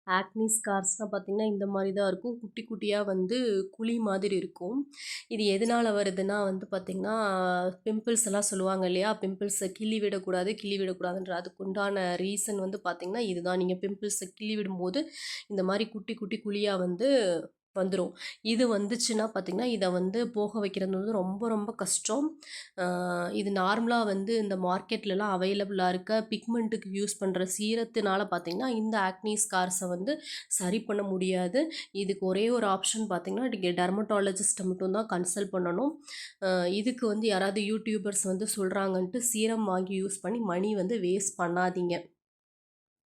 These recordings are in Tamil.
ஆக்னி ஸ்கார்ஸ்லாம் பார்த்தீங்கன்னா, இந்த மாரி தான் இருக்கும். குட்டி குட்டியா வந்து குழி மாதிரி இருக்கும். இது எதனால வருதுன்னா வந்து பார்த்தீங்கன்னா, பிம்பிள்ஸ் எல்லாம் சொல்லுவாங்க இல்லையா? பிம்பிள்ஸ கிள்ளி விடக்கூடாது, கிள்ளி விடக்கூடாதுன்ற அதுக்குண்டான ரீசன் வந்து பார்த்தீங்கன்னா, இதுதான். நீங்க பிம்பிள்ஸ கிள்ளி விடும்போது, இந்த மாரி குட்டி குட்டி குழியா வந்து வந்துரும். இது வந்துச்சுன்னா பார்த்தீங்கன்னா, இத வந்து போக வைக்கிறது வந்து ரொம்ப ரொம்ப கஷ்டம். அ இது நார்மலா வந்து இந்த மார்க்கெட்லலாம் அவைலபிளா இருக்க பிக்மெண்ட்டுக்கு யூஸ் பண்ற சீரத்தினால பார்த்தீங்கன்னா, இந்த ஆக்னி ஸ்கார்ஸ வந்து சரி பண்ண முடியாது. இதுக்கு ஒரே ஒரு ஆப்ஷன் பார்த்தீங்கன்னா, நீங்க டெர்மடாலஜிஸ்ட்ட மட்டும் தான் கன்சல்ட் பண்ணணும். அ இதுக்கு வந்து யாராவது யூடியூபர்ஸ் வந்து சொல்றாங்கன்ட்டு சீரம் வாங்கி யூஸ் பண்ணி மணி வந்து வேஸ்ட் பண்ணாதீங்க.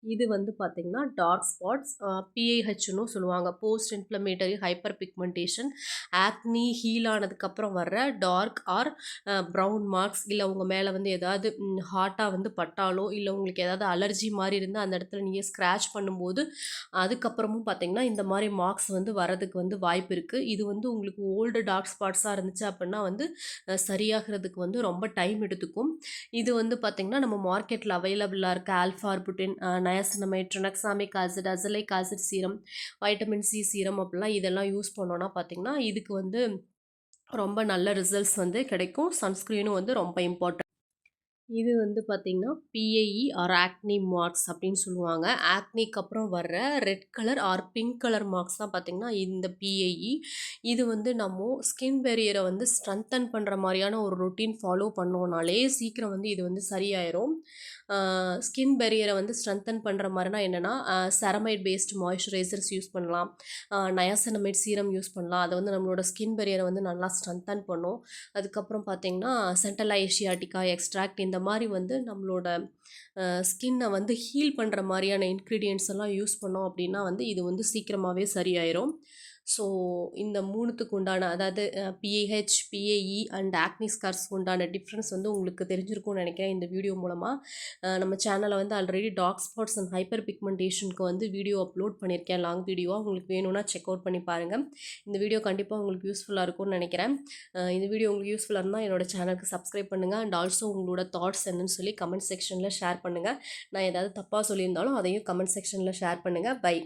இது வந்து பார்த்தீங்கன்னா, டார்க் ஸ்பாட்ஸ் பிஐஹெச்ன்னு சொல்லுவாங்க. Post inflammatory hyperpigmentation. Acne heal ஆனதுக்கப்புறம் வர்ற டார்க் ஆர் ப்ரவுன் மார்க்ஸ் இல்ல உங்க மேல வந்து ஏதாவது ஹாட்டா வந்து பட்டாலோ, இல்ல உங்களுக்கு ஏதாவது அலர்ஜி மாரி இருந்தா அந்த இடத்துல நீங்க ஸ்க்ராட்ச் பண்ணும்போது, அதுக்கப்புறமும் பார்த்தீங்கன்னா, இந்த மாரி மார்க்ஸ் வந்து வரதுக்கு வந்து வாய்ப்பு இருக்கு. இது வந்து உங்களுக்கு ஓல்டு டார்க் ஸ்பாட்ஸா இருந்துச்சு அப்டின்னா வந்து சரியாகுறதுக்கு வந்து ரொம்ப டைம் எடுத்துக்கும். இது வந்து பார்த்தீங்கன்னா, நம்ம மார்க்கெட்ல அவைலபிளா இருக்க alpha arbutin, niacinamide, tranexamic acid, azelaic acid serum, vitamin C serum அப்படிலாம் இதெல்லாம் யூஸ் பண்ணோம்னா பார்த்தீங்கன்னா, இதுக்கு வந்து ரொம்ப நல்ல ரிசல்ட்ஸ் வந்து கிடைக்கும். சன்ஸ்கிரீனும் வந்து ரொம்ப இம்பார்ட்டன்ட். இது வந்து பார்த்தீங்கன்னா, பிஏஇ ஆர் ஆக்னி மார்க்ஸ் அப்படின்னு சொல்லுவாங்க. ஆக்னிக்கு அப்புறம் வர்ற red colour or pink colour marks தான் பார்த்தீங்கன்னா, இந்த பிஏஇ. இது வந்து நம்ம ஸ்கின் பேரியர வந்து ஸ்ட்ரென்தன் பண்ற மாரியான ஒரு ரொட்டீன் ஃபாலோ பண்ணோம்னாலே, சீக்கிரம் வந்து இது வந்து சரியாயிரும். ஸ்கின் பேரியர வந்து ஸ்ட்ரென்தன் பண்ற மாரினா என்னன்னா, செரமைட் பேஸ்டு மாய்ஸ்சரைசர்ஸ் யூஸ் பண்ணலாம். நயாசினமைட் சீரம் யூஸ் பண்ணலாம். அது வந்து நம்மளோட ஸ்கின் பேரியர வந்து நல்லா ஸ்ட்ரென்தன் பண்ணும். அதுக்கப்புறம் பார்த்தீங்கன்னா, சென்ட்ரல் ஏஷியாட்டிகா எக்ஸ்ட்ராக்ட் இந்த மாரி வந்து நம்மளோட ஸ்கின்ன வந்து ஹீல் பண்ற மாரியான இன்கிரீடியன்ட்ஸ் எல்லாம் யூஸ் பண்ணோம் அப்டின்னா வந்து, இது வந்து சீக்கிரமாவே சரியாயிரும். ஸோ இந்த 3த்துக்கு உண்டான அதாவது பிஏஹெச், பிஏஇ அண்ட் ஆக்னி ஸ்கார்ஸ்க்கு உண்டான டிஃப்ரென்ஸ் வந்து உங்களுக்கு தெரிஞ்சிருக்கும்னு நெனைக்கிறேன் இந்த வீடியோ மூலமா. நம்ம சேனல்ல வந்து ஆல்ரெடி டார்க் ஸ்பாட்ஸ் அண்ட் ஹைப்பர் பிக்மெண்டேஷனுக்கு வந்து வீடியோ அப்லோட் பண்ணியிருக்கேன் லாங் வீடியோவா. உங்களுக்கு வேணும்னா செக் அவுட் பண்ணி பாருங்க. இந்த வீடியோ கண்டிப்பா உங்களுக்கு யூஸ்ஃபுல்லா இருக்கும்னு நெனைக்கிறேன். இந்த வீடியோ உங்களுக்கு யூஸ்ஃபுல்லா இருந்தா என்னோட சேனலுக்கு சப்ஸ்கிரைப் பண்ணுங்க. அண்ட் ஆல்சோ உங்களோட தாட்ஸ் என்னன்னு சொல்லி கமெண்ட் செக்ஷன்ல ஷேர் பண்ணுங்க. நான் ஏதாவது தப்பா சொல்லியிருந்தாலும் அதையும் கமெண்ட் செக்ஷன்ல ஷேர் பண்ணுங்க. பை.